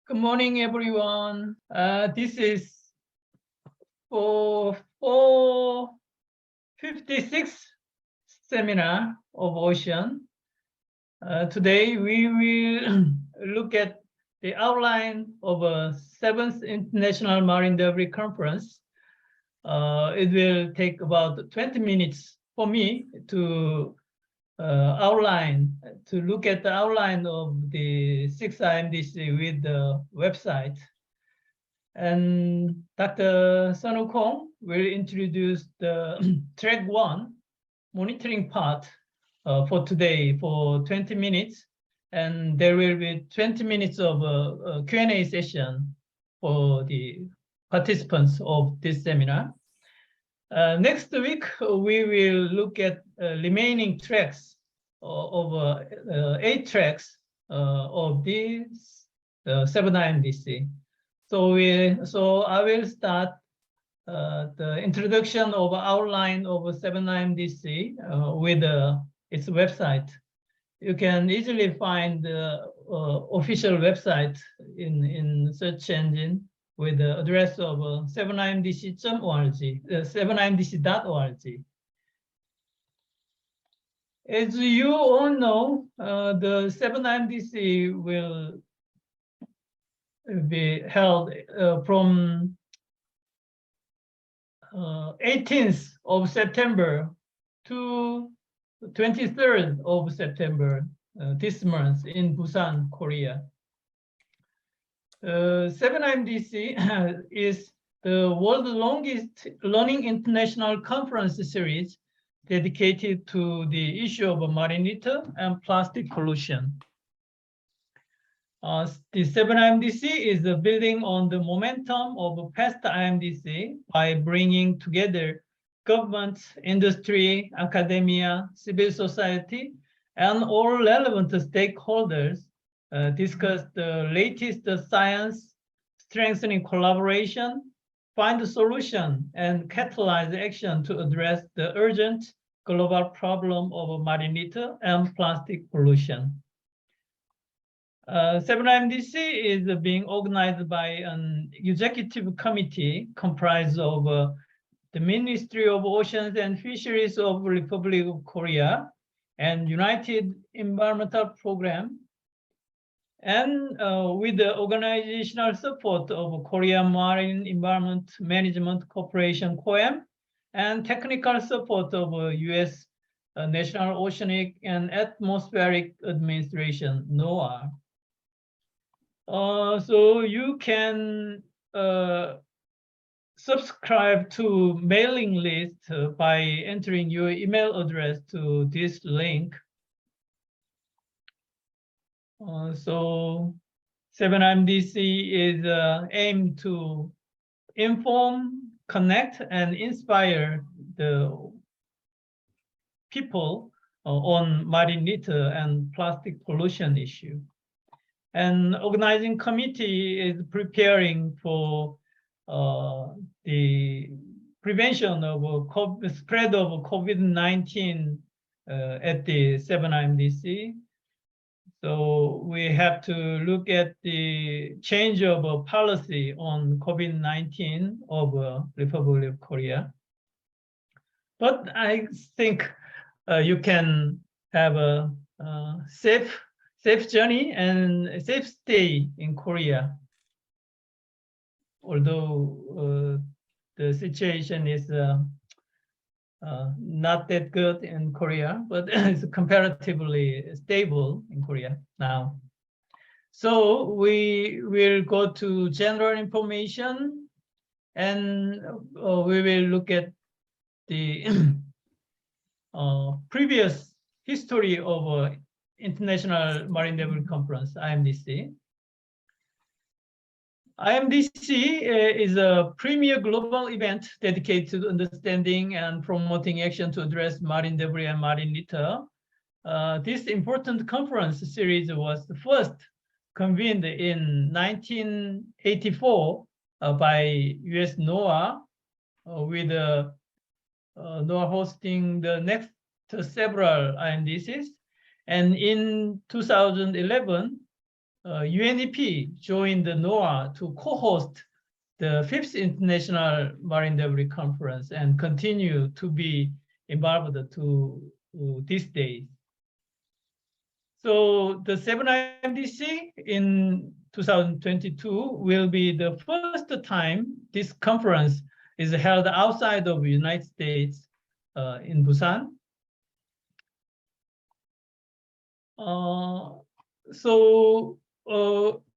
Good morning, everyone. This is for 456th seminar of OSEAN. Today we will look at the outline of a 7th International Marine Debris Conference. It will take about 20 minutes for me to look at the outline of the 6th IMDC with the website. And Dr. Sonu Kong will introduce the track 1 monitoring part for today for 20 minutes. And there will be 20 minutes of a Q&A session for the participants of this seminar. Next week, we will look at remaining tracks of 8 tracks of this 7 IMDC. So I will start the introduction of outline of 7 IMDC with its website. You can easily find the official website in search engine with the address of 7imdc.org, 7imdc.org. As you all know, the 7imdc will be held from 18th of September to 23rd of September this month in Busan, Korea. 7imdc is the world's longest running international conference series dedicated to the issue of marine litter and plastic pollution. The 7imdc is building on the momentum of past IMDC by bringing together governments, industry, academia, civil society, and all relevant stakeholders discuss the latest science, strengthening collaboration, find a solution, and catalyze action to address the urgent global problem of marine litter and plastic pollution. 7imdc is being organized by an executive committee comprised of the Ministry of Oceans and Fisheries of the Republic of Korea and United Environmental Program, and with the organizational support of Korean Marine Environment Management Corporation, (KOEM), and technical support of U.S. National Oceanic and Atmospheric Administration, NOAA. So you can subscribe to mailing list by entering your email address to this link. So 7imdc is aimed to inform, connect, and inspire the people on marine litter and plastic pollution issue. And organizing committee is preparing for the prevention of spread of COVID-19 at the 7imdc. So we have to look at the change of policy on COVID-19 of Republic of Korea. But I think you can have a safe journey and safe stay in Korea. Although the situation is not that good in Korea, but it's comparatively stable in Korea now. So we will go to general information, and we will look at the previous history of International Marine Debris Conference, IMDC. IMDC is a premier global event dedicated to understanding and promoting action to address marine debris and marine litter. This important conference series was first convened in 1984 by US NOAA, with NOAA hosting the next several IMDCs. And in 2011, UNEP joined NOAA to co-host the 5th International Marine Debris Conference and continue to be involved to this day. So the 7th IMDC in 2022 will be the first time this conference is held outside of the United States in Busan.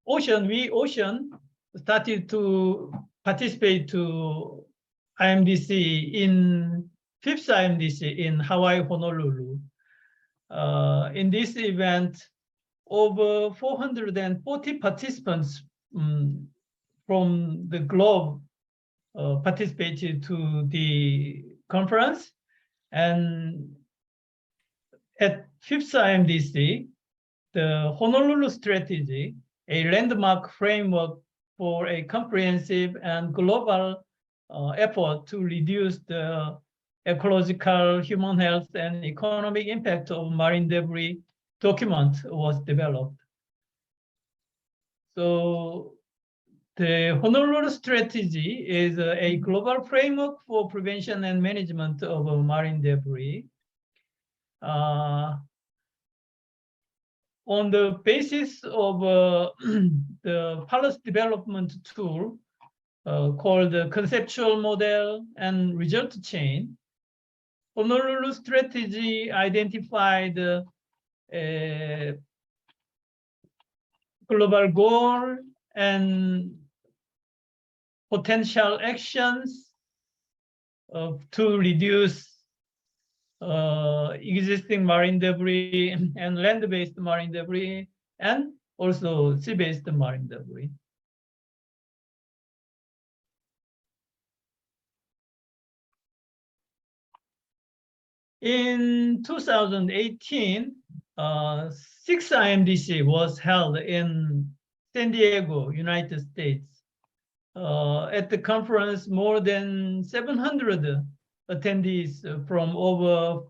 OSEAN started to participate to IMDC in 5th IMDC in Hawaii, Honolulu. In this event, over 440 participants from the globe participated to the conference. And at 5th IMDC, the Honolulu Strategy, a landmark framework for a comprehensive and global effort to reduce the ecological, human health, and economic impact of marine debris document was developed. So the Honolulu Strategy is a global framework for prevention and management of marine debris. On the basis of the policy development tool called the conceptual model and result chain, Honolulu Strategy identified a global goal and potential actions to reduce existing marine debris and land-based marine debris, and also sea-based marine debris. In 2018, 6th IMDC was held in San Diego, United States. At the conference, more than 700 attendees from over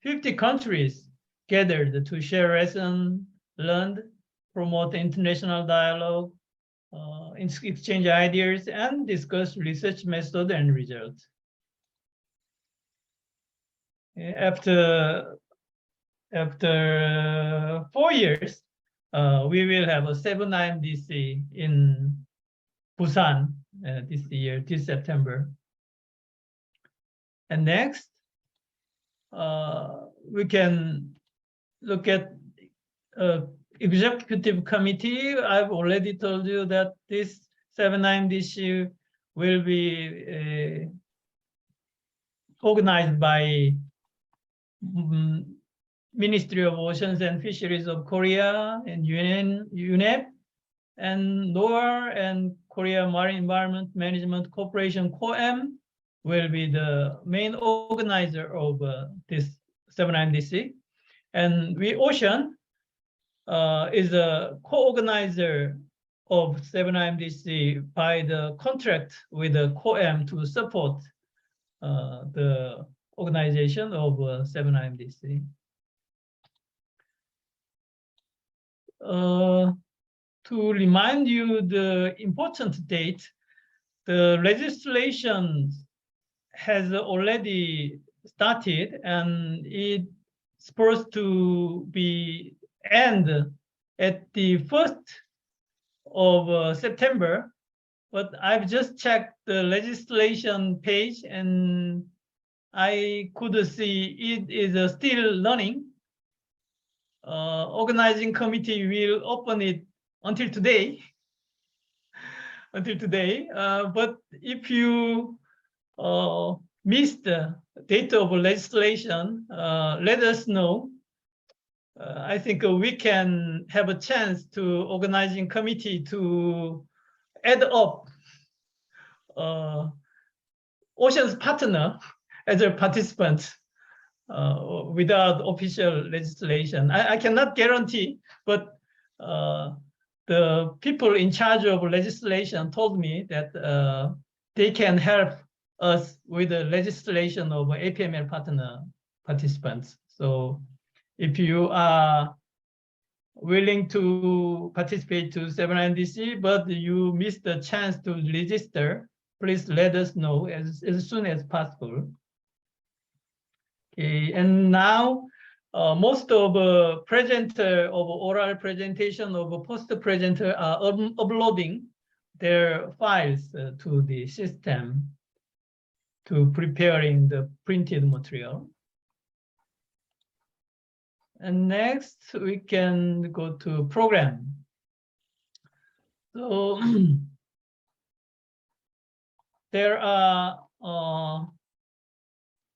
50 countries gathered to share lessons learned, promote international dialogue, exchange ideas, and discuss research method and results. After 4 years, we will have a 7th IMDC in Busan this September. And next, we can look at executive committee. I've already told you that this 7th IMDC will be organized by Ministry of Oceans and Fisheries of Korea and UNEP and NOAA and Korea Marine Environment Management Corporation (COEM) will be the main organizer of this 7th IMDC. And we OSEAN is a co-organizer of 7th IMDC by the contract with the COEM to support the organization of 7th IMDC. To remind you the important date, the legislation has already started and it's supposed to be end at the 1st of September, but I've just checked the legislation page and I could see it is still running. Organizing committee will open it until today. But if you missed the date of legislation, let us know. I think we can have a chance to organizing committee to add up Ocean's partner as a participant without official legislation. I cannot guarantee, but the people in charge of legislation told me that they can help us with the legislation of APML partner participants. So if you are willing to participate to Seminar IMDC, but you missed the chance to register, please let us know as soon as possible. Okay, and now most of presenter of oral presentation of post presenter are uploading their files to the system to preparing the printed material. And next we can go to program. So there are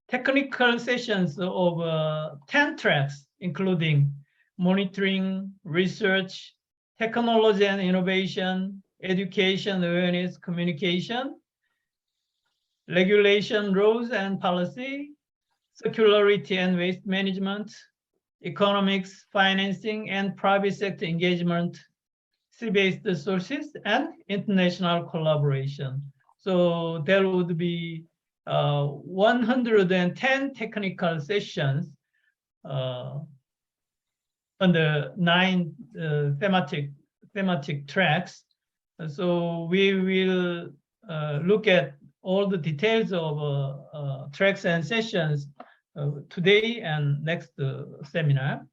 technical sessions of 10 tracks, including monitoring, research, technology and innovation, education, awareness, communication, regulation, rules and policy, circularity and waste management, economics, financing, and private sector engagement, sea-based sources, and international collaboration. So there would be 110 technical sessions under 9 thematic tracks. So we will look at all the details of tracks and sessions today and next seminar.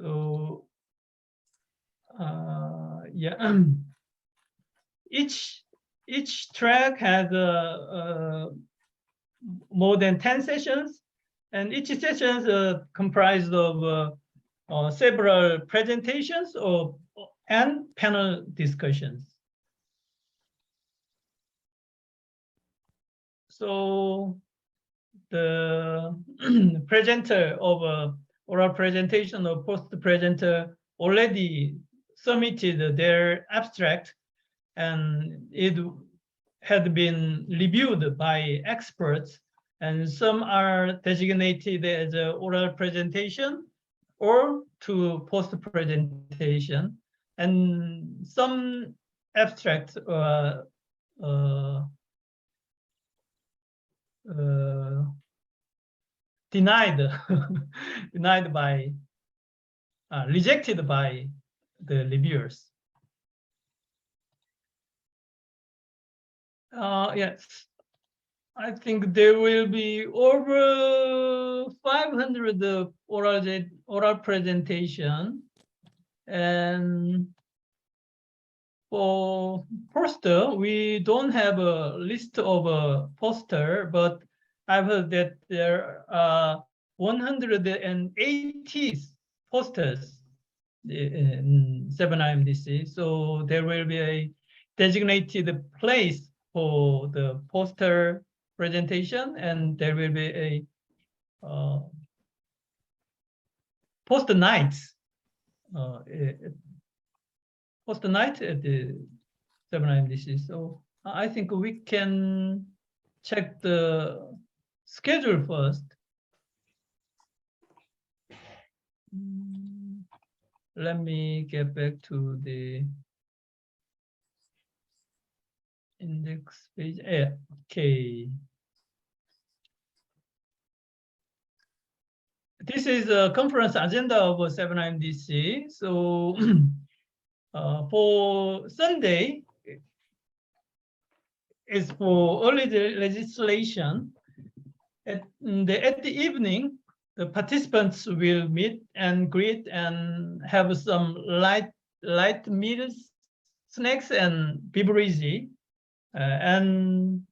So yeah, each track has more than 10 sessions, and each session is comprised of several presentations and panel discussions. So the presenter of oral presentation or post presenter already submitted their abstract, and it had been reviewed by experts, and some are designated as an oral presentation or to post presentation, and some abstracts rejected by the reviewers. Yes, I think there will be over 500 oral presentation, and for poster, we don't have a list of a poster, but I've heard that there are 180 posters in Seminar IMDC. So there will be a designated place for the poster presentation, and there will be a poster nights. Poster night at the Seminar IMDC. So I think we can check the schedule first. Let me get back to the index page. Okay. This is a conference agenda of Seminar IMDC. So for Sunday is for early legislation. At the evening, the participants will meet and greet and have some light meals, snacks and beverage, and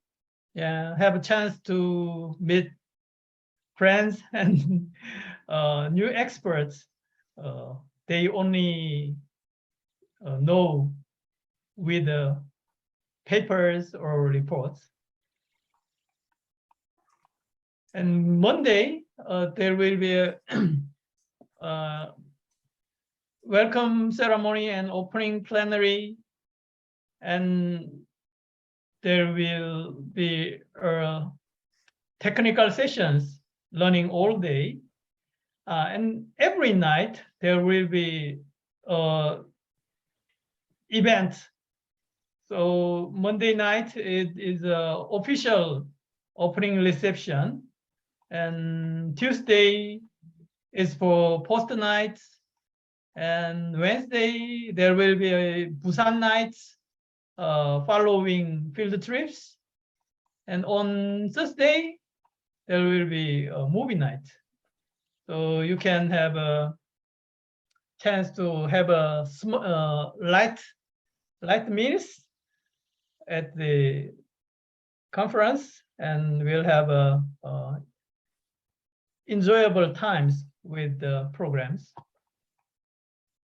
have a chance to meet friends and new experts. They only know with papers or reports. And Monday, there will be a welcome ceremony and opening plenary, and there will be technical sessions, learning all day, and every night there will be events. So Monday night it is an official opening reception, and Tuesday is for post nights, and Wednesday there will be a Busan nights following field trips, and on Thursday there will be a movie night. So you can have a chance to have a light meals at the conference, and we'll have a enjoyable times with the programs.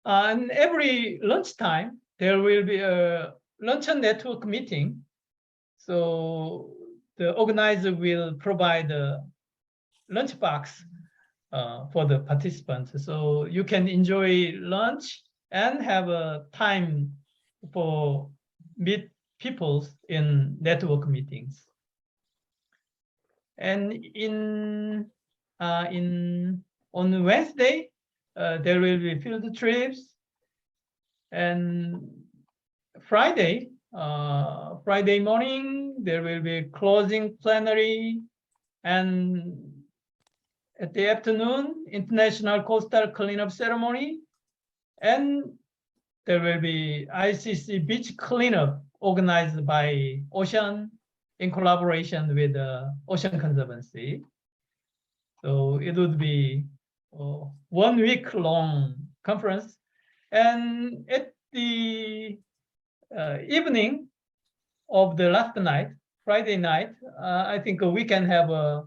And every lunchtime there will be a luncheon network meeting. So the organizer will provide a lunch box for the participants, so you can enjoy lunch and have a time for meet people in network meetings. And on Wednesday there will be field trips, and Friday morning there will be closing plenary, and at the afternoon International Coastal Cleanup Ceremony, and there will be ICC beach cleanup organized by OSEAN in collaboration with the Ocean Conservancy. So it would be a 1 week long conference, and at the evening of the last night, Friday night, I think we can have a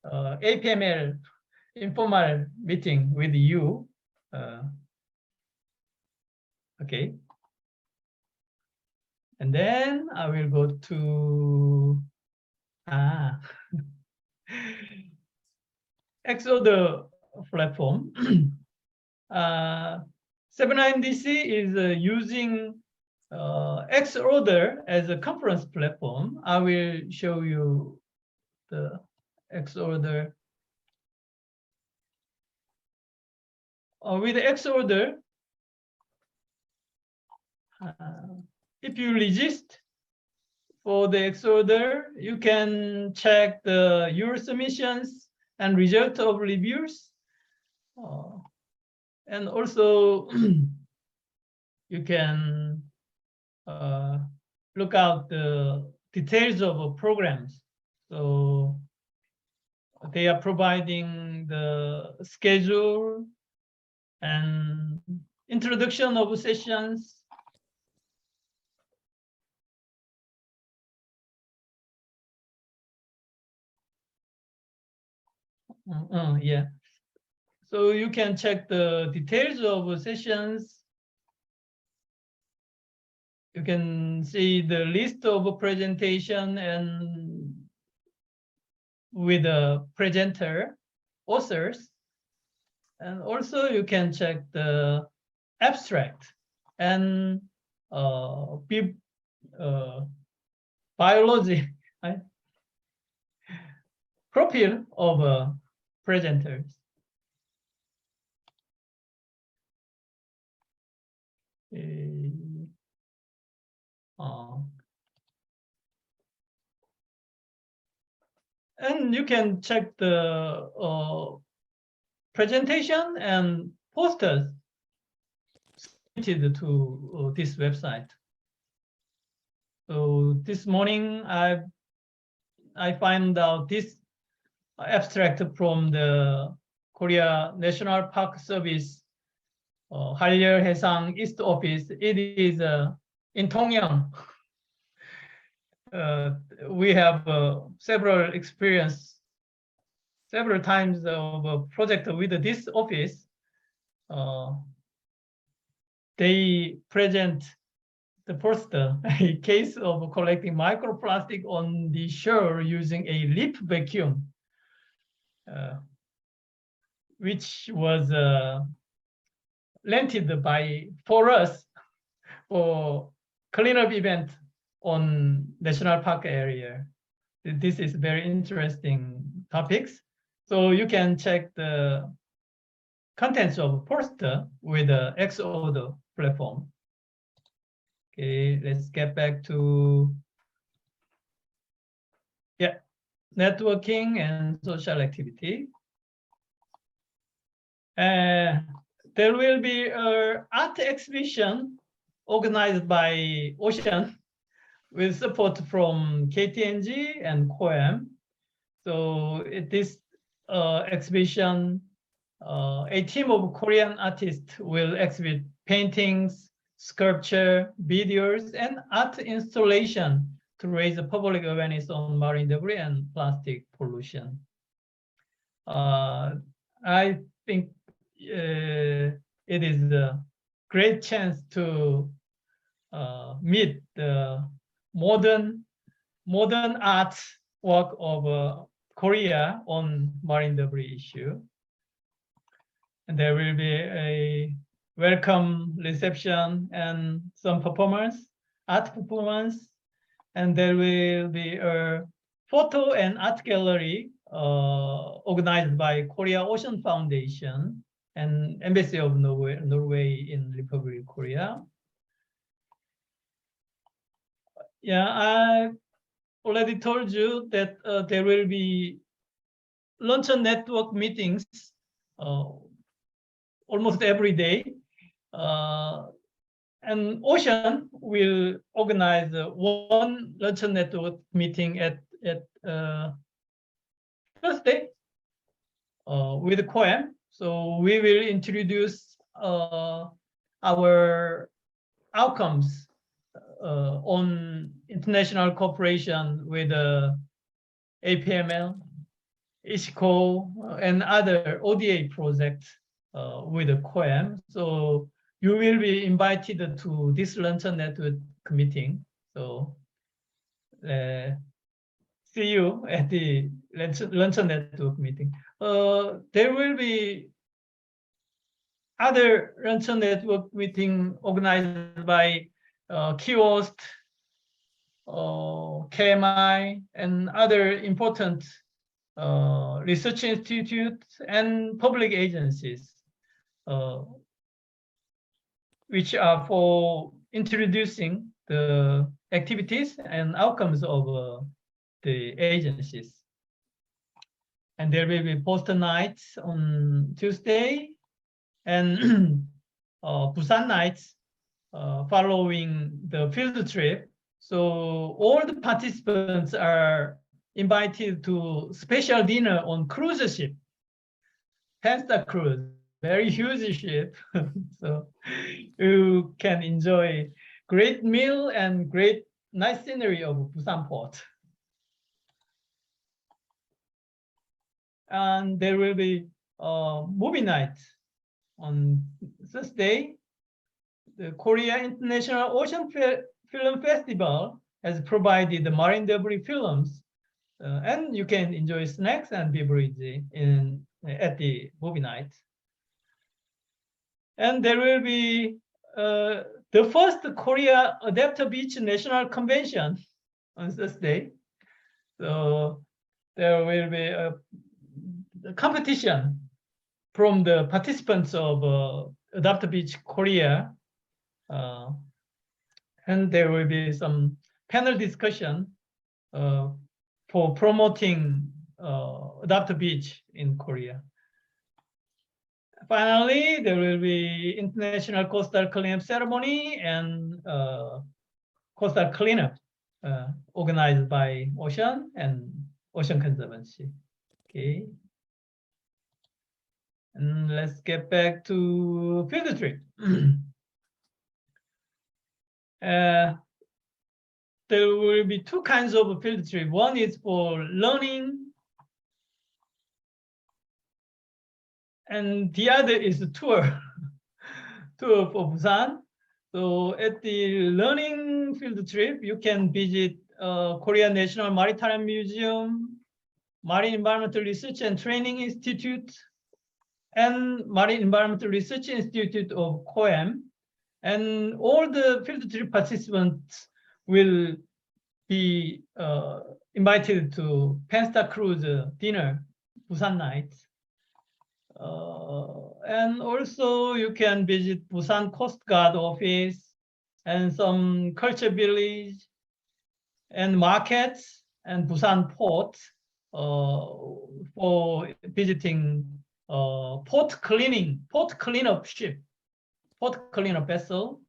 APML informal meeting with you. Okay. And then I will go to Exoder platform. Seminar IMDC is using Xorder as a conference platform. I will show you the Xorder. With Xorder, if you register for the Xorder, you can check your submissions and result of reviews, and also you can look out the details of programs. So they are providing the schedule and introduction of sessions. Yeah. So you can check the details of sessions. You can see the list of presentation and with the presenter, authors, and also you can check the abstract and biology profile of presenters. And you can check the presentation and posters submitted to this website. So this morning I found out this abstract from the Korea National Park Service Hallyeol Haesang East Office. It is in Tongyeong. We have several times of a project with this office. They present the poster, a case of collecting microplastic on the shore using a lip vacuum, which was rented for us for cleanup event on national park area. This is very interesting topics. So you can check the contents of poster with the Xorder platform. Okay, let's get back to networking and social activity. There will be an art exhibition organized by OSEAN with support from KTNG and COEM. So at this exhibition, a team of Korean artists will exhibit paintings, sculpture, videos, and art installation to raise the public awareness on marine debris and plastic pollution. I think it is a great chance to meet the modern art work of Korea on marine debris issue. And there will be a welcome reception and some art performance, and there will be a photo and art gallery organized by Korea Ocean Foundation and Embassy of Norway in Republic of Korea. Yeah, I already told you that there will be luncheon network meetings almost every day. And OSEAN will organize one luncheon network meeting at Thursday with COEM. So we will introduce our outcomes on international cooperation with APML, ISCO, and other ODA projects with the COEM. So you will be invited to this luncheon network meeting. So see you at the luncheon network meeting. There will be other luncheon network meeting organized by KIOST, KMI, and other important research institutes and public agencies, which are for introducing the activities and outcomes of the agencies. And there will be poster nights on Tuesday and Busan nights following the field trip. So all the participants are invited to special dinner on cruise ship, Pasta Cruise, very huge ship. So you can enjoy great meal and great nice scenery of Busan port. And there will be movie night on Thursday. The Korea International Ocean Film Festival has provided the marine debris films, and you can enjoy snacks and beverage at the movie night. And there will be the first Korea Adapter Beach National Convention on Thursday. So there will be a competition from the participants of Adapter Beach Korea. And there will be some panel discussion for promoting Adapter Beach in Korea. Finally, there will be International Coastal Cleanup Ceremony and Coastal Cleanup organized by OSEAN and Ocean Conservancy. Okay. And let's get back to field trip. There will be two kinds of field trip. One is for learning, and the other is a tour, tour for Busan. So at the learning field trip, you can visit Korea National Maritime Museum, Marine Environmental Research and Training Institute, and Marine Environmental Research Institute of COEM. And all the field trip participants will be invited to Pasta Cruise dinner, Busan night. And also you can visit Busan Coast Guard office and some culture village and markets and Busan port for visiting port cleanup ship, port cleanup vessel.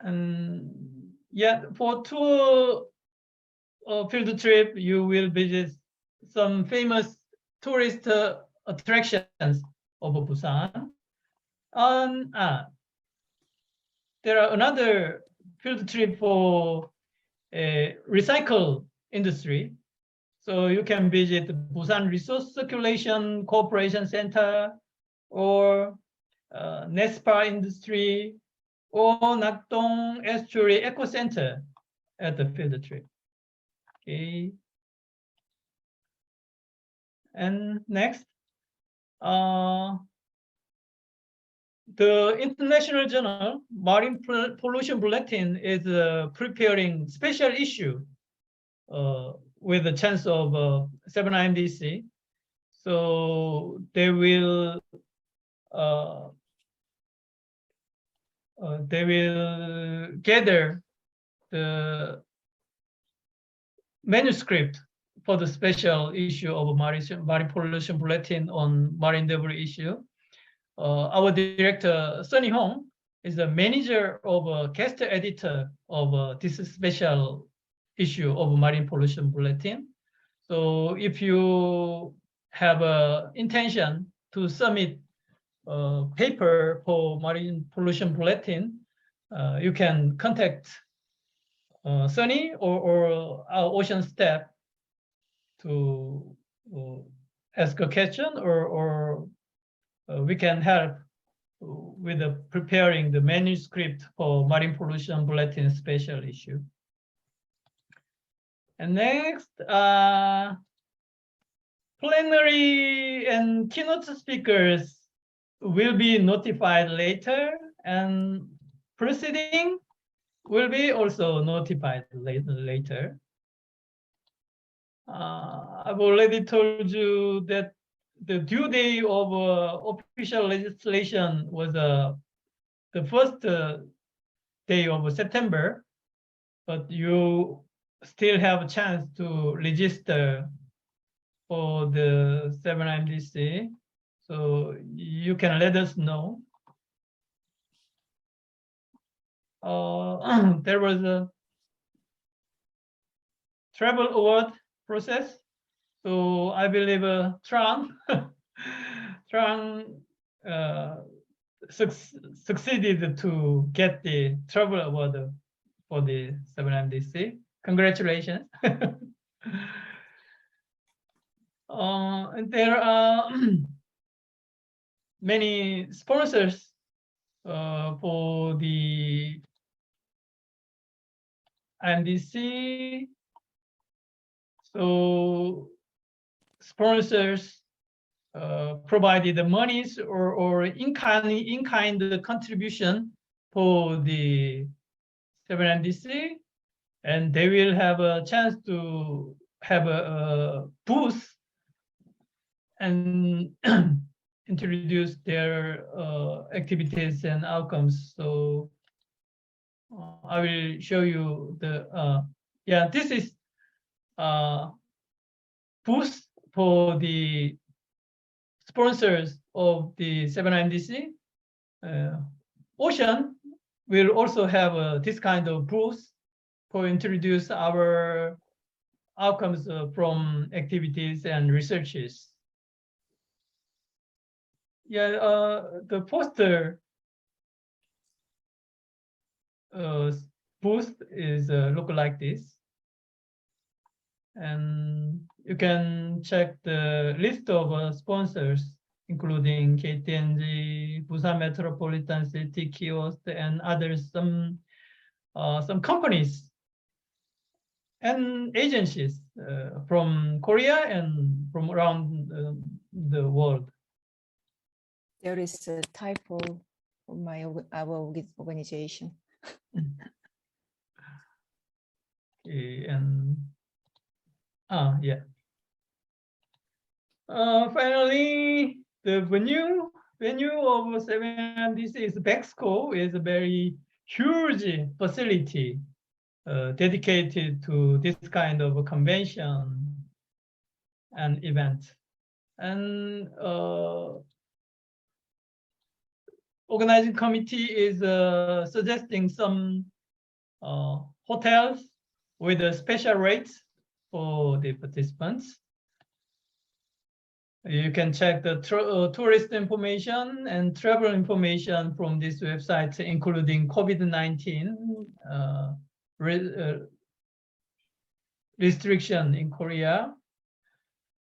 And yeah, for tour field trip, you will visit some famous tourist attractions of Busan. And there are another field trip for recycle industry. So you can visit Busan Resource Circulation Cooperation Center or NESPA industry or Nakdong Estuary Eco Center at the field trip. Okay. And next, the International Journal Marine Pollution Bulletin is preparing special issue with the chance of 7 IMDC. So they will gather the manuscript for the special issue of Marine Pollution Bulletin on marine debris issue. Our director, Sunny Hong, is the manager of guest editor of this special issue of Marine Pollution Bulletin. So if you have an intention to submit a paper for Marine Pollution Bulletin, you can contact Sunny or our Ocean staff to ask a question, or we can help with preparing the manuscript for Marine Pollution Bulletin special issue. And next, plenary and keynote speakers will be notified later, and proceeding will be also notified later. I've already told you that the due day of official legislation was the first day of September, but you still have a chance to register for the 7 IMDC, so you can let us know. There was a travel award process, so I believe Trang succeeded to get the travel award for the 7 IMDC. Congratulations. And there are many sponsors for the IMDC. So sponsors provided the monies or in-kind contribution for the 7 IMDC, and they will have a chance to have a booth and introduce their activities and outcomes. So I will show you the this is booth for the sponsors of the 7 IMDC. OSEAN will also have this kind of booth to introduce our outcomes from activities and researches. The poster booth is look like this, and you can check the list of sponsors, including KTNG, Busan Metropolitan City Kiosk, and others. Some companies and agencies from Korea and from around the world. There is a typo for our organization. Okay, and finally, the venue of 7 IMDC is Bexco, is a very huge facility dedicated to this kind of a convention and event. and organizing committee is suggesting some hotels with special rates for the participants. You can check the tourist information and travel information from this website, including COVID-19 restriction in Korea.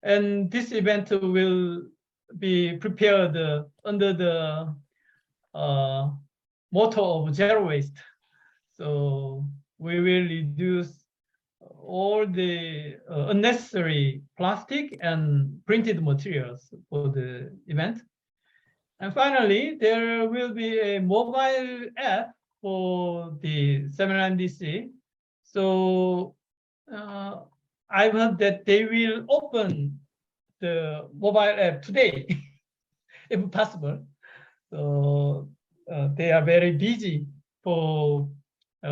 And this event will be prepared under the motto of zero waste. So we will reduce all the unnecessary plastic and printed materials for the event. And finally, there will be a mobile app for the Seminar IMDC. So I've heard that they will open the mobile app today, if possible. So they are very busy for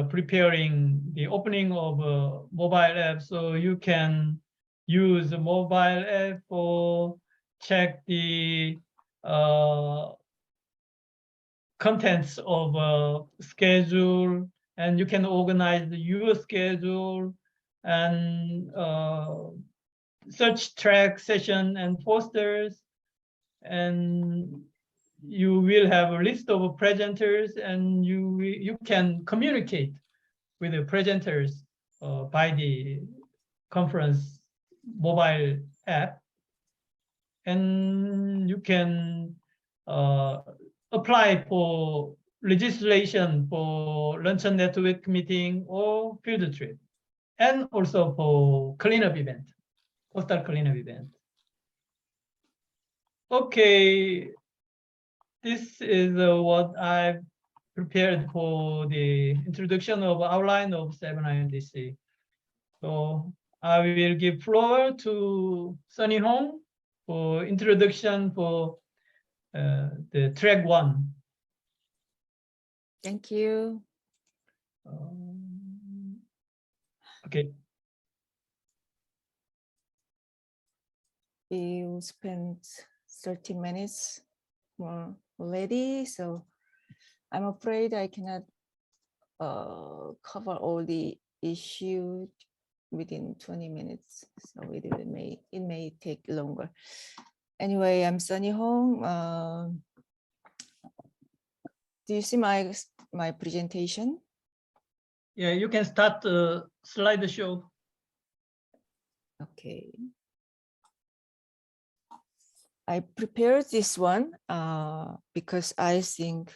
preparing the opening of a mobile app, so you can use the mobile app for check the contents of schedule, and you can organize your schedule and search track session and posters, and you will have a list of presenters, and you can communicate with the presenters by the conference mobile app, and you can apply for legislation for luncheon network meeting or field trip, and also for cleanup event, postal cleanup event. Okay. This is what I've prepared for the introduction of outline of Seminar IMDC. So I will give floor to Sunny Hong for introduction for the track 1. Thank you. Okay. We will spend 30 minutes more already, so I'm afraid I cannot cover all the issues within 20 minutes, so it may take longer. Anyway, I'm Sunny Hong. Do you see my presentation? Yeah, you can start the slideshow. Okay. I prepared this one because I think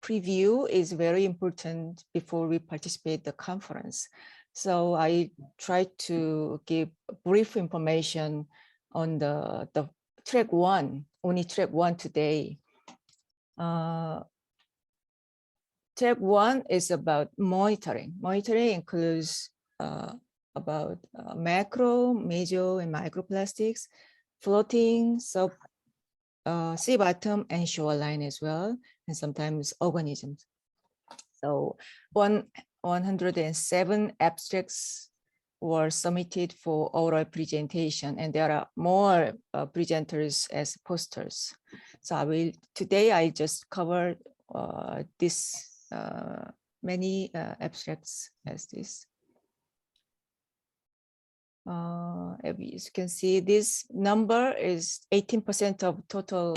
preview is very important before we participate in the conference. So I tried to give brief information on the track 1, only track 1 today. Track 1 is about monitoring. Monitoring includes about macro, major, and microplastics, floating, sea bottom, and shoreline as well, and sometimes organisms. So 107 abstracts were submitted for oral presentation, and there are more presenters as posters. So today I just covered this many abstracts as this. As you can see, this number is 18% of total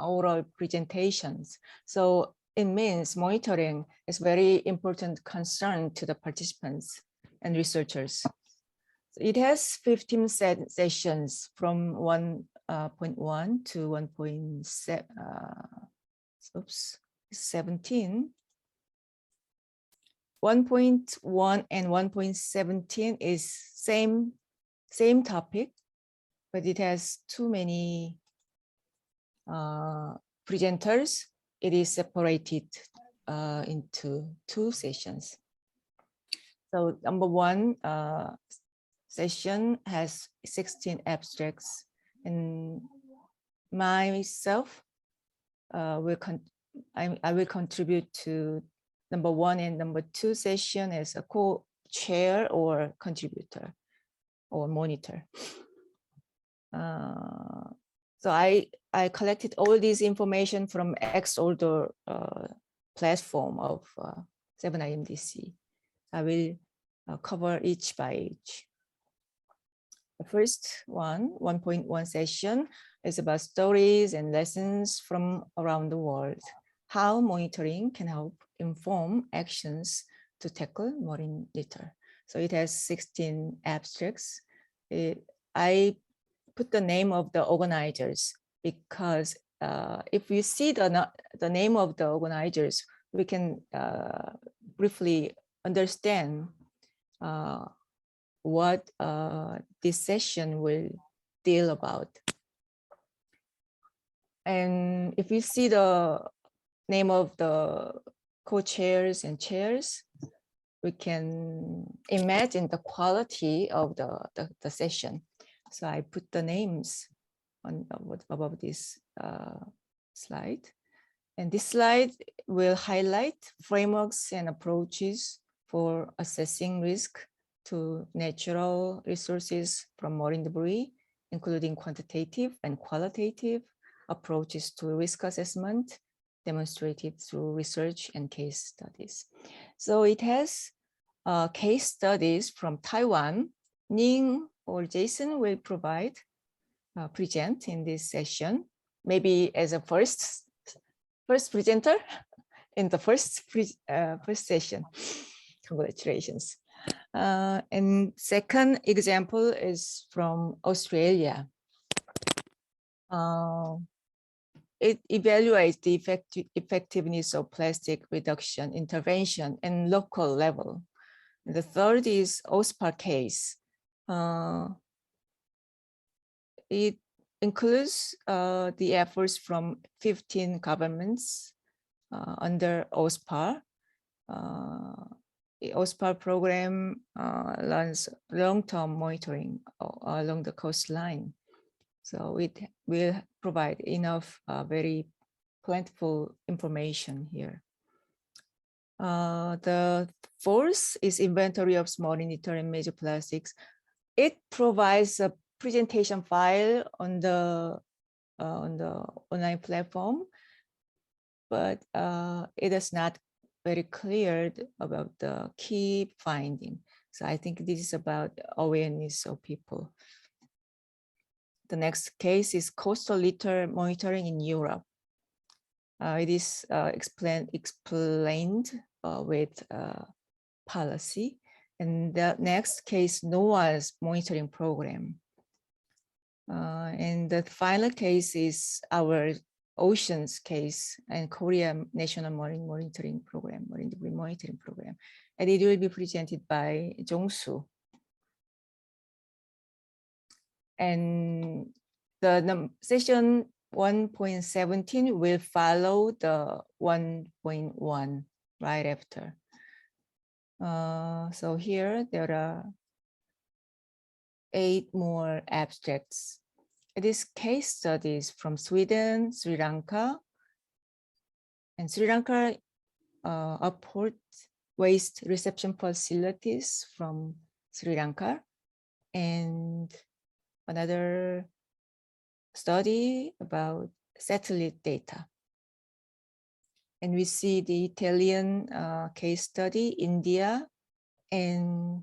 oral presentations. So it means monitoring is very important concern to the participants and researchers. So it has 15 sessions from 1.1 to 1.17. 1.1 and 1.17 is same topic, but it has too many presenters. It is separated into 2 sessions. So number 1 session has 16 abstracts, and myself I will contribute to number 1 and number 2 session as a co-chair or contributor or monitor. So I collected all this information from X-Older platform of 7IMDC. I will cover each by each. The first one, 1.1 session, is about stories and lessons from around the world. How monitoring can help inform actions to tackle marine litter. So it has 16 abstracts. I put the name of the organizers because if we see the name of the organizers, we can briefly understand what this session will deal about. And if you see the name of the co-chairs and chairs, we can imagine the quality of the session. So I put the names on above this slide. And this slide will highlight frameworks and approaches for assessing risk to natural resources from marine debris, including quantitative and qualitative approaches to risk assessment demonstrated through research and case studies. So it has case studies from Taiwan. Ning or Jason will present in this session, maybe as a first presenter in the first session. Congratulations. And second example is from Australia. It evaluates the effectiveness of plastic reduction intervention in local level. And the third is OSPAR case. It includes the efforts from 15 governments under OSPAR. The OSPAR program runs long-term monitoring along the coastline. So it will provide enough very plentiful information here. The fourth is inventory of small litter and major plastics. It provides a presentation file on the online platform, but it is not very clear about the key finding. So I think this is about awareness of people. The next case is coastal litter monitoring in Europe. It is explained with policy. And the next case, NOAA's monitoring program. And the final case is our oceans case and Korea National Marine Monitoring Program, Marine Debris Monitoring Program. And it will be presented by Jong-soo. And the session 1.17 will follow the 1.1 right after. So here there are 8 more abstracts. It is case studies from Sweden, Sri Lanka, and Sri Lanka port waste reception facilities from Sri Lanka, and another study about satellite data. And we see the Italian case study, India, and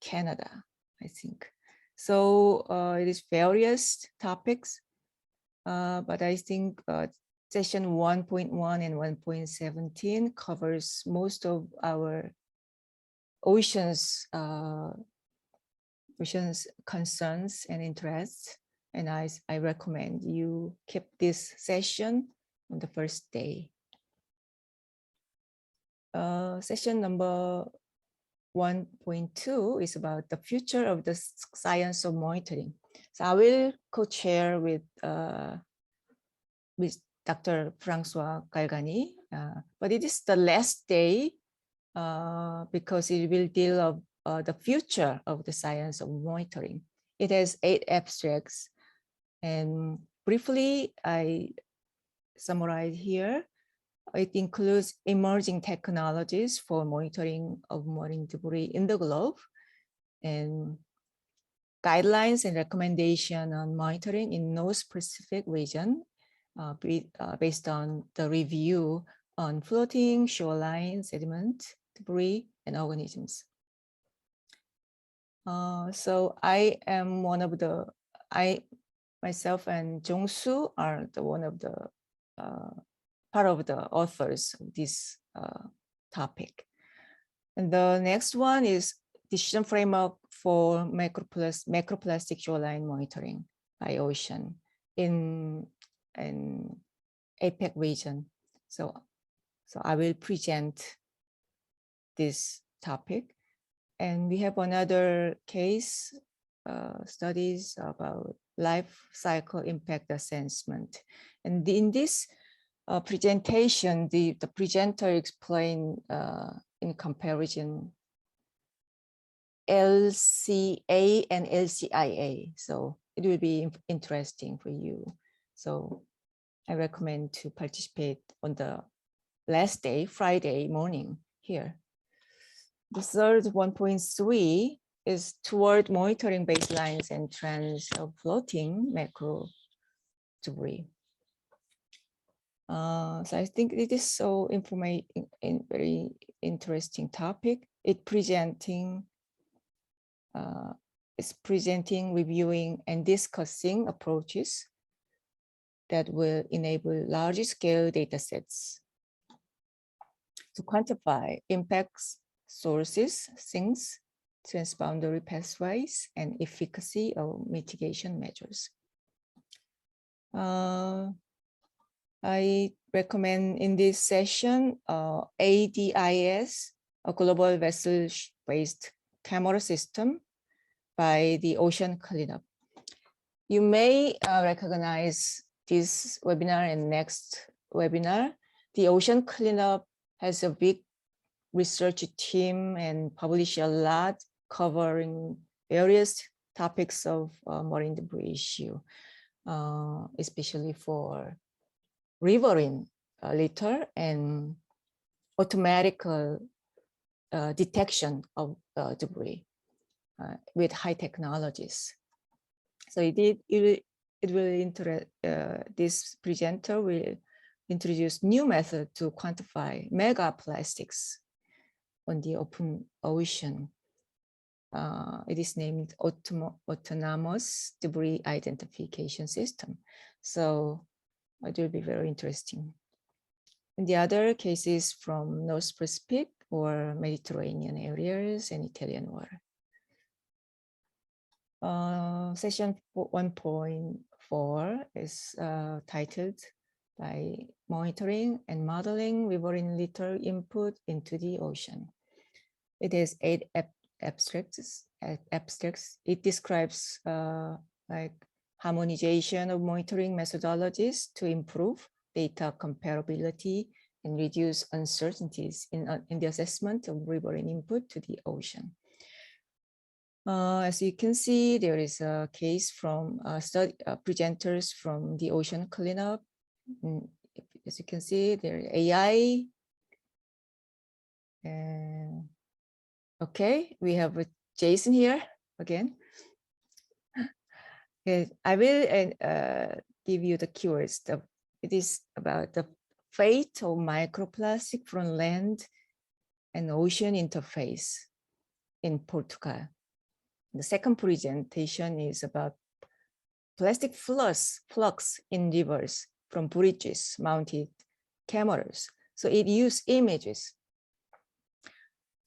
Canada, I think. So it is various topics, but I think session 1.1 and 1.17 covers most of our oceans concerns and interests. And I recommend you keep this session on the first day. Session number 1.2 is about the future of the science of monitoring. So I will co-chair with Dr. Francois Galgani, but it is the last day because it will deal with the future of the science of monitoring. It has 8 abstracts, and briefly I summarize here. It includes emerging technologies for monitoring of marine debris in the globe, and guidelines and recommendation on monitoring in no specific region based on the review on floating shoreline sediment, debris, and organisms. So I am one of the, myself and Jong-soo are one of the part of the authors of this topic. And the next one is decision framework for macroplastic shoreline monitoring by ocean in APEC region. So I will present this topic. And we have another case studies about life cycle impact assessment. And in this presentation, the presenter explained in comparison LCA and LCIA. So it will be interesting for you. So I recommend to participate on the last day, Friday morning here. The third 1.3 is toward monitoring baselines and trends of floating macro debris. So I think it is so very interesting topic. It's presenting, reviewing, and discussing approaches that will enable large-scale data sets to quantify impacts, sources, sinks, transboundary pathways, and efficacy of mitigation measures. I recommend in this session ADIS, a global vessel-based camera system by the Ocean Cleanup. You may recognize this webinar and next webinar. The Ocean Cleanup has a big research team and publish a lot covering various topics of marine debris issue, especially for riverine litter and automatic detection of debris with high technologies. So this presenter will introduce new method to quantify megaplastics on the open ocean. It is named autonomous debris identification system. So it will be very interesting. And the other cases from North Pacific or Mediterranean areas and Italian water. Session 1.4 is titled by monitoring and modeling riverine litter input into the ocean. It has 8 abstracts. It describes like harmonization of monitoring methodologies to improve data comparability and reduce uncertainties in the assessment of riverine input to the ocean. As you can see, there is a case from presenters from the Ocean Cleanup. As you can see, there is AI. Okay, we have Jason here again. I will give you the keywords. It is about the fate of microplastic from land and ocean interface in Portugal. The second presentation is about plastic flux in rivers from bridges mounted cameras. So it uses images.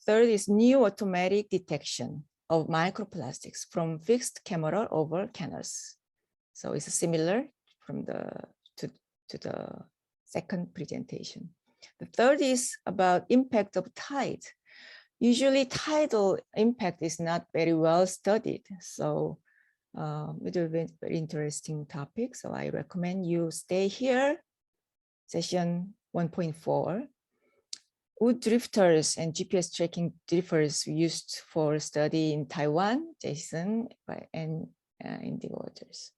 Third is new automatic detection of microplastics from fixed camera over canals. So it's similar from to the second presentation. The third is about impact of tide. Usually tidal impact is not very well studied. So it will be a very interesting topic. So I recommend you stay here. Session 1.4. Wood drifters and GPS tracking drifters used for study in Taiwan, Jason, and in the waters.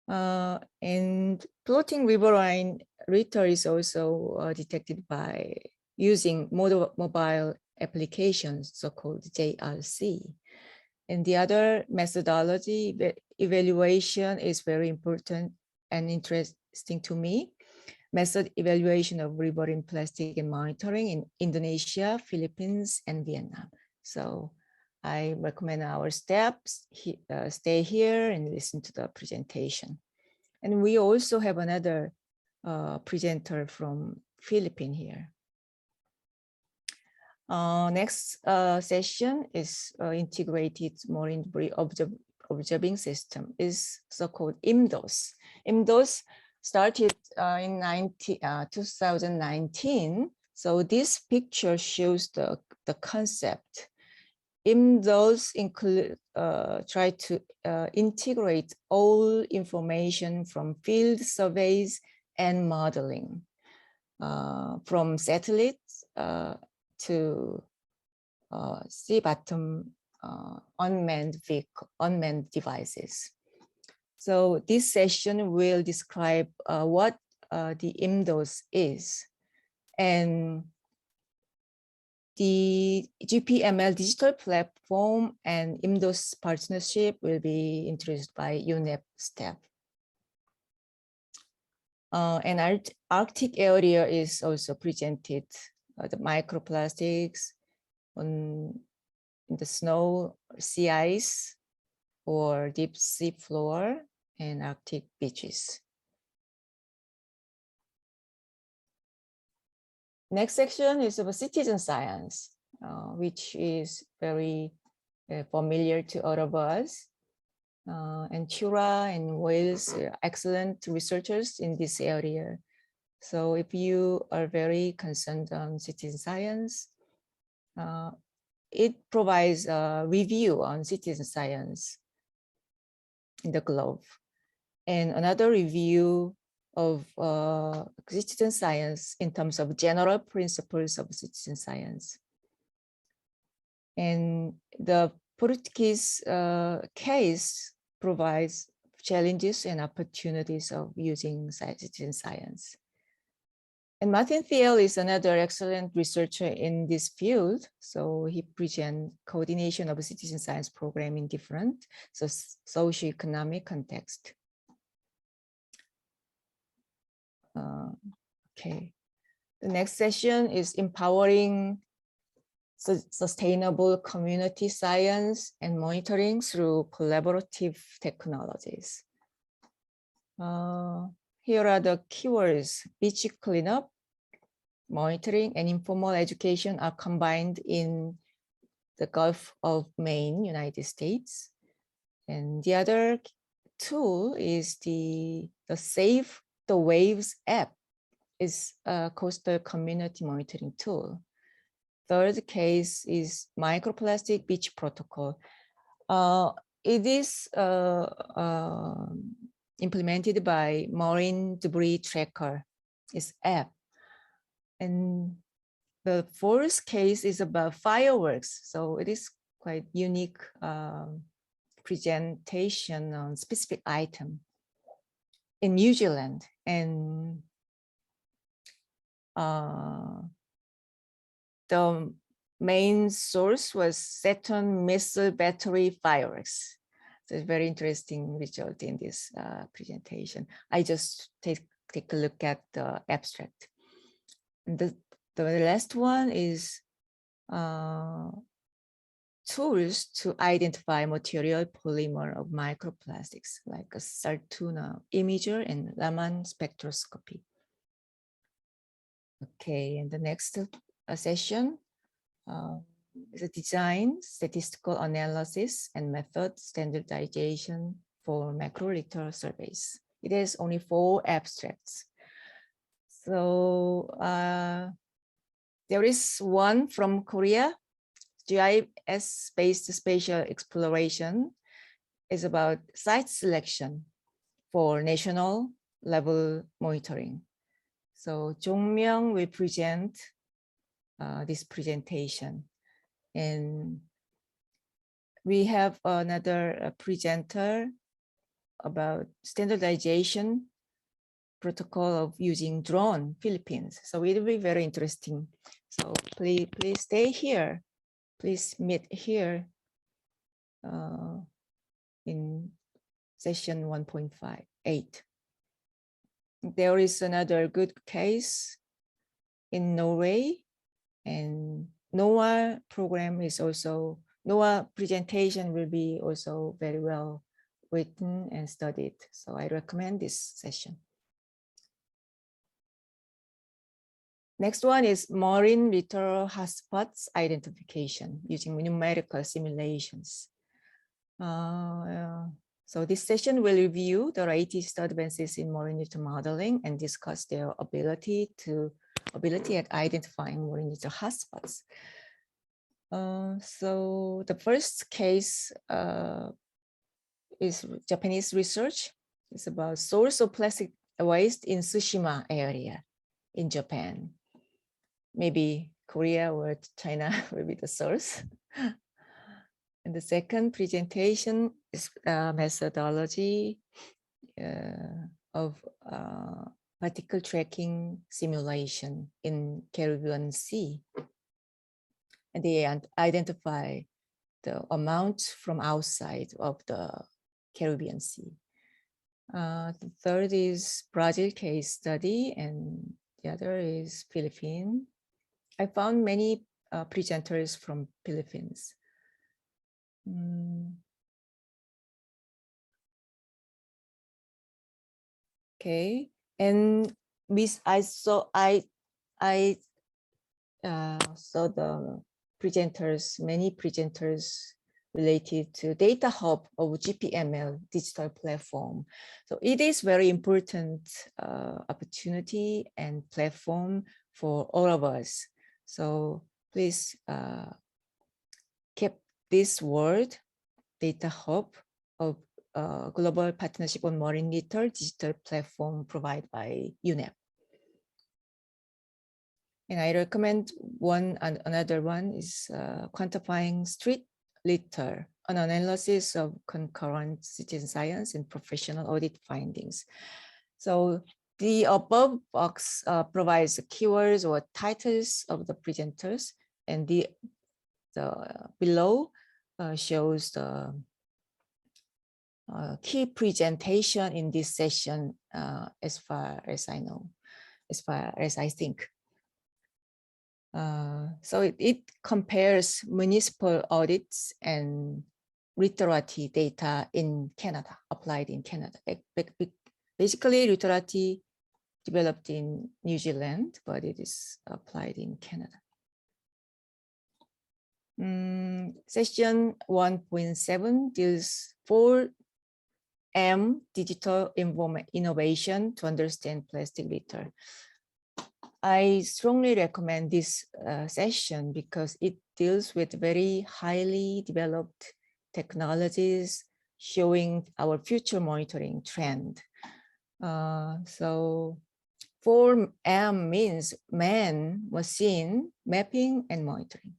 And floating riverine litter is also detected by using mobile applications, so-called JRC. And the other methodology evaluation is very important and interesting to me. Method evaluation of riverine plastic and monitoring in Indonesia, Philippines, and Vietnam. So I recommend our steps, stay here and listen to the presentation. And we also have another presenter from Philippines here. Next session is integrated marine debris observing system, is so-called IMDOS. IMDOS started in 2019. So this picture shows the concept. IMDOS try to integrate all information from field surveys and modeling, from satellites to sea bottom unmanned devices. So this session will describe what the IMDOS is, and the GPML digital platform and IMDOS partnership will be introduced by UNEP staff. And Arctic area is also presented, the microplastics in the snow, sea ice, or deep sea floor, and Arctic beaches. Next section is about citizen science, which is very familiar to all of us. And Chura and Wales are excellent researchers in this area. So if you are very concerned on citizen science, it provides a review on citizen science in the globe, and another review of citizen science in terms of general principles of citizen science. And the Portuguese case provides challenges and opportunities of using citizen science. And Martin Thiel is another excellent researcher in this field. So he presents coordination of a citizen science program in different socioeconomic context. Okay, the next session is empowering sustainable community science and monitoring through collaborative technologies. Here are the keywords: beach cleanup, monitoring, and informal education are combined in the Gulf of Maine, United States. And the other tool is the Save the Waves app, is a coastal community monitoring tool. Third case is microplastic beach protocol. It is implemented by Marine Debris Tracker, is app. And the fourth case is about fireworks. So it is quite unique presentation on specific item in New Zealand. And the main source was Saturn missile battery fireworks. So it's very interesting result in this presentation. I just take a look at the abstract. And the last one is tools to identify material polymer of microplastics, like a Saltuna imager and Raman spectroscopy. Okay, and the next session is a design, statistical analysis, and method standardization for macro-litter surveys. It has only 4 abstracts. So there is one from Korea. GIS-based spatial exploration is about site selection for national level monitoring. So Jong-myung will present this presentation. And we have another presenter about standardization protocol of using drone, Philippines. So it will be very interesting. So please stay here. Please meet here in session 1.58. There is another good case in Norway, and NOAA program is also, NOAA presentation will be also very well written and studied. So I recommend this session. Next one is marine littoral hotspots identification using numerical simulations. So this session will review the latest advances in marine littoral modeling and discuss their ability at identifying marine littoral hotspots. So the first case is Japanese research. It's about source of plastic waste in Tsushima area in Japan. Maybe Korea or China will be the source. And the second presentation is methodology of particle tracking simulation in Caribbean Sea. And they identify the amount from outside of the Caribbean Sea. The third is Brazil case study, and the other is Philippines. I found many presenters from Philippines. Okay, and I saw the presenters, many presenters related to data hub of GPML digital platform. So it is very important opportunity and platform for all of us. So please keep this word, data hub of global partnership on marine litter digital platform provided by UNEP. And I recommend another one is quantifying street litter, an analysis of concurrent citizen science and professional audit findings. So the above box provides keywords or titles of the presenters, and the below shows the key presentation in this session as far as I know, as far as I think. So it compares municipal audits and literacy data in Canada, applied in Canada. Basically, literacy developed in New Zealand, but it is applied in Canada. Session 1.7 deals 4M digital innovation to understand plastic litter. I strongly recommend this session because it deals with very highly developed technologies showing our future monitoring trend. So 4M means man, machine, mapping, and monitoring.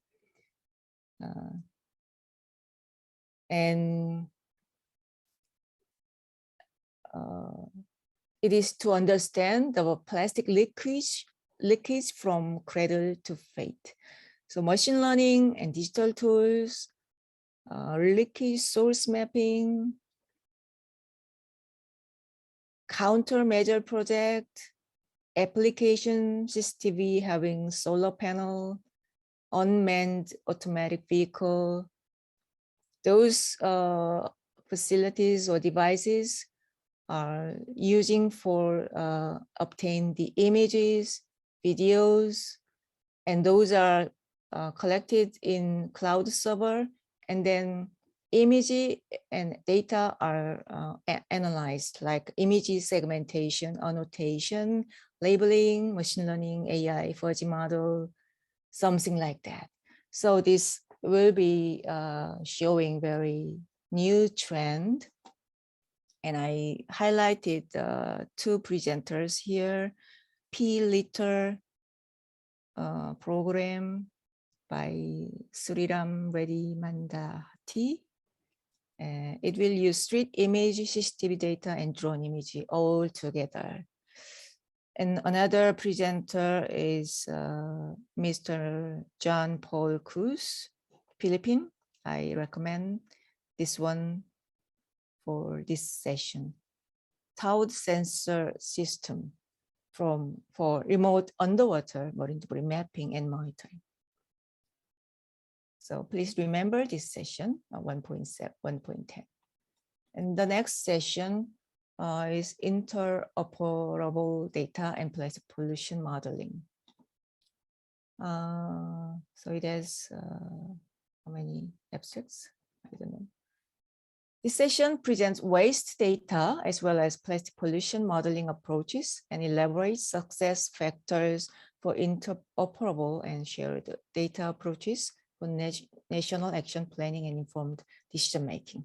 It is to understand the plastic leakage from cradle to fate. So machine learning and digital tools, leakage source mapping, countermeasure project, application CCTV having solar panel, unmanned automatic vehicle. Those facilities or devices are using for obtain the images, videos, and those are collected in cloud server, and then image and data are analyzed, like image segmentation, annotation, labeling, machine learning, AI, fuzzy model, something like that. So this will be showing very new trend. And I highlighted two presenters here, P-Litter program by Sriram Reddy Mandahati. It will use street image, CCTV data, and drone image all together. And another presenter is Mr. John Paul Cruz, Philippines. I recommend this one for this session. Towed sensor system for remote underwater marine debris mapping and monitoring. So please remember this session 1.10. And the next session is interoperable data and plastic pollution modeling. So it has how many abstracts? I don't know. This session presents waste data as well as plastic pollution modeling approaches and elaborates success factors for interoperable and shared data approaches for national action planning and informed decision making.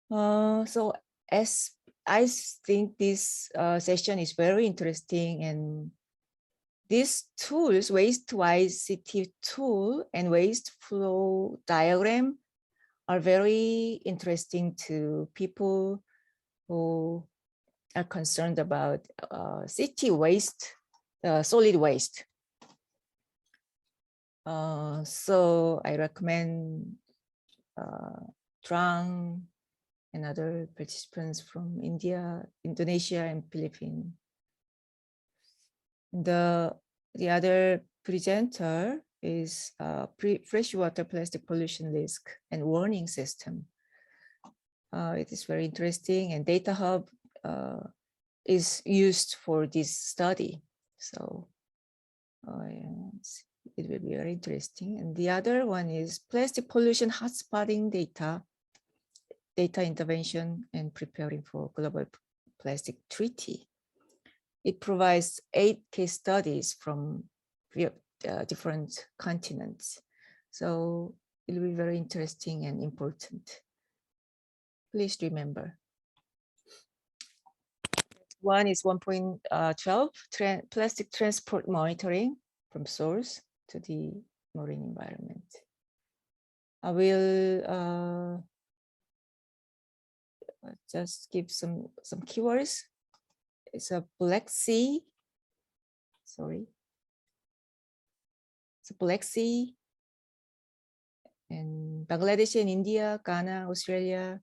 So as I think this session is very interesting, and these tools, waste-wise CT tool and waste flow diagram, are very interesting to people who are concerned about city waste, solid waste. So I recommend Trang and other participants from India, Indonesia, and Philippines. The other presenter is freshwater plastic pollution risk and warning system. It is very interesting, and Data Hub is used for this study. So it will be very interesting. And the other one is plastic pollution hotspotting data intervention and preparing for global plastic treaty. It provides 8 case studies from different continents. So it will be very interesting and important. Please remember. One is 1.12, plastic transport monitoring from source to the marine environment. I will just give some keywords. It's a Black Sea, sorry. It's a Black Sea, and Bangladesh and India, Ghana, Australia,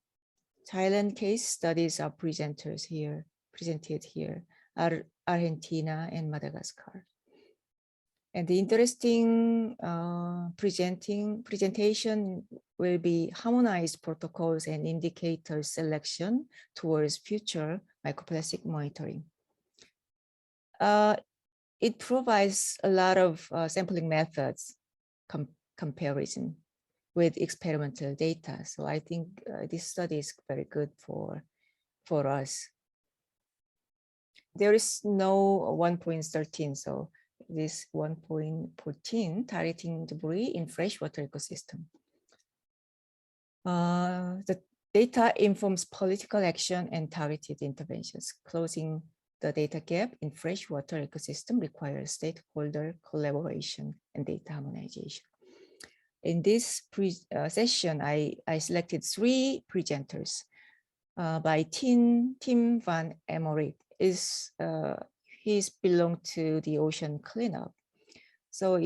Thailand case studies are presented here, Argentina and Madagascar. And the interesting presentation will be harmonized protocols and indicator selection towards future microplastic monitoring. It provides a lot of sampling methods comparison with experimental data. So I think this study is very good for us. There is no 1.13, so this 1.14 targeting debris in freshwater ecosystem. The data informs political action and targeted interventions. Closing the data gap in freshwater ecosystem requires stakeholder collaboration and data harmonization. In this session, I selected 3 presenters by Tim van Emmerik. He's belonged to the ocean cleanup. So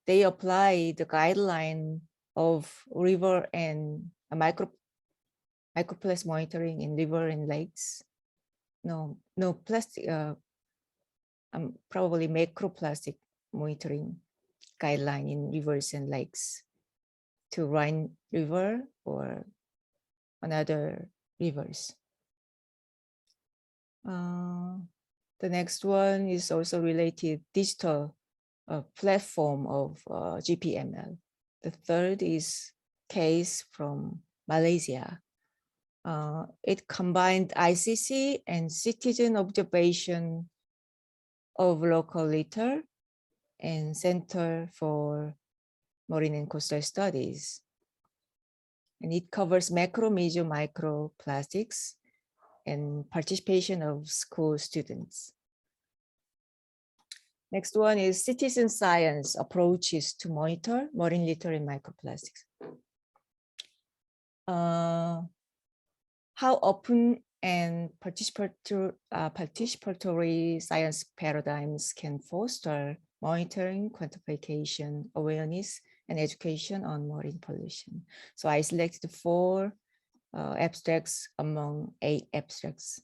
they apply the guideline of river and microplastic monitoring in river and lakes. No plastic, probably macroplastic monitoring guideline in rivers and lakes to Rhine River or another rivers. The next one is also related digital platform of GPML. The third is case from Malaysia. It combined ICC and citizen observation of local litter and Center for Marine and Coastal Studies. And it covers macro, major, micro plastics and participation of school students. Next one is citizen science approaches to monitor marine litter and microplastics. How open and participatory science paradigms can foster monitoring, quantification, awareness, and education on marine pollution. So I selected 4 abstracts among 8 abstracts.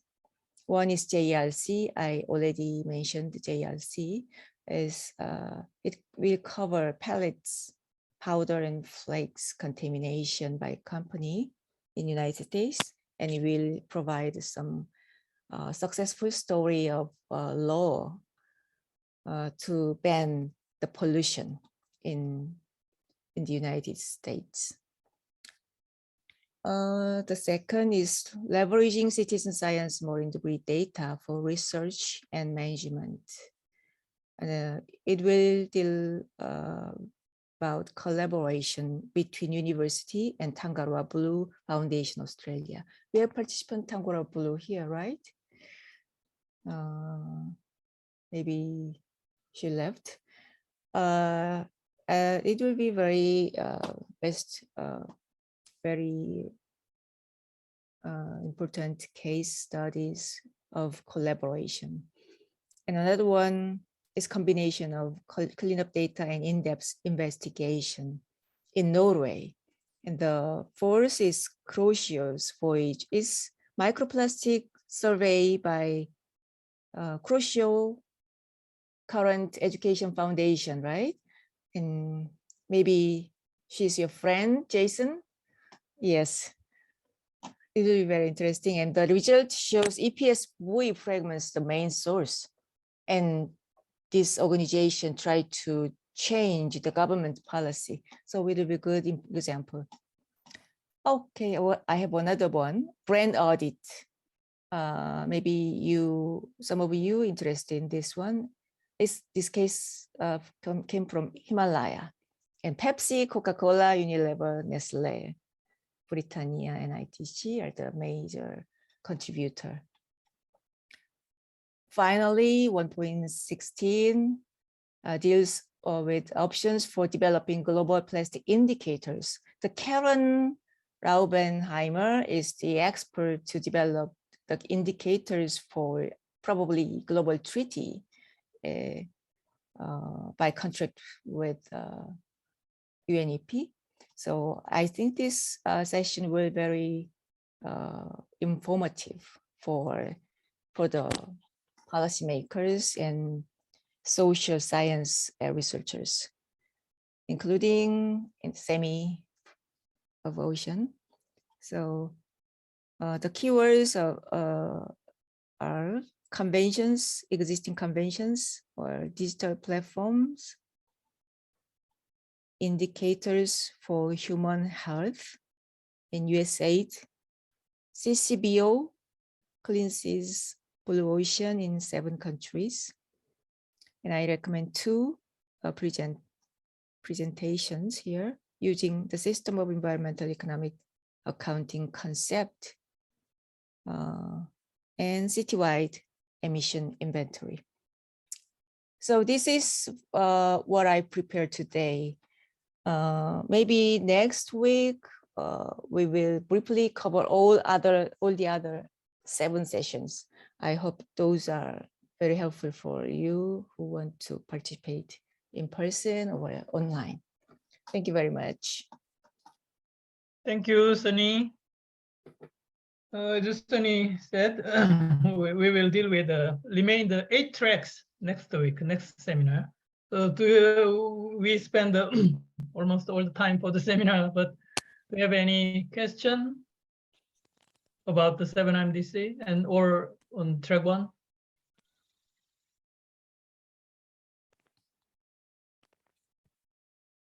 One is JRC. I already mentioned JRC. It will cover pellets, powder, and flakes contamination by company in United States, and it will provide some successful story of law to ban the pollution in the United States. The second is leveraging citizen science marine debris data for research and management. It will deal about collaboration between university and Tangaroa Blue Foundation Australia. We have participant Tangaroa Blue here, right? Maybe she left. It will be very very important case studies of collaboration. And another one is combination of cleanup data and in-depth investigation in Norway. And the fourth is Crucial's voyage. It's microplastic survey by Crucial Current Education Foundation, right? And maybe she's your friend, Jason? Yes, it will be very interesting. And the result shows EPS buoy fragments, the main source. And this organization tried to change the government policy. So it will be a good example. Okay, well, I have another one, brand audit. Maybe some of you interested in this one. This case came from Himalaya. And Pepsi, Coca-Cola, Unilever, Nestle, Britannia, and ITC are the major contributor. Finally, 1.16 deals with options for developing global plastic indicators. The Karen Raubenheimer is the expert to develop the indicators for probably global treaty by contract with UNEP. So I think this session will be very informative for the policymakers and social science researchers, including in SEMI of OSEAN. So the keywords are conventions, existing conventions, or digital platforms, indicators for human health in USAID, CCBO, Clean Seas, Blue Ocean in 7 countries. And I recommend 2 presentations here using the system of environmental economic accounting concept and citywide emission inventory. So this is what I prepared today. Maybe next week we will briefly cover all the other 7 sessions. I hope those are very helpful for you who want to participate in person or online. Thank you very much. Thank you, Sunny. Just Sunny said, we will deal with the remaining 8 tracks next week, next seminar. So we spend almost all the time for the seminar, but do you have any question about the 7 IMDC and or on track 1?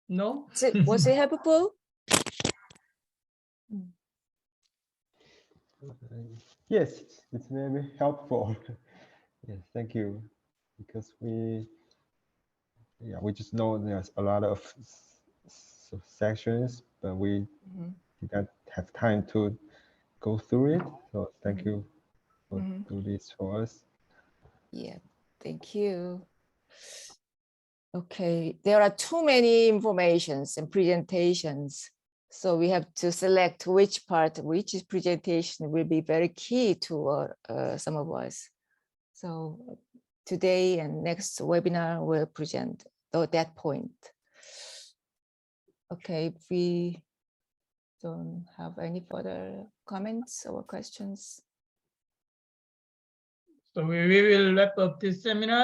No? Was it helpful? Yes, it's very helpful. Yes, thank you. Because we just know there's a lot of sections, but we didn't have time to go through it. So thank you for doing this for us. Yeah, thank you. Okay, there are too many informations and presentations. So we have to select which presentation will be very key to some of us. So today and next webinar will present that point. Okay, if we don't have any further comments or questions. So we will wrap up this seminar.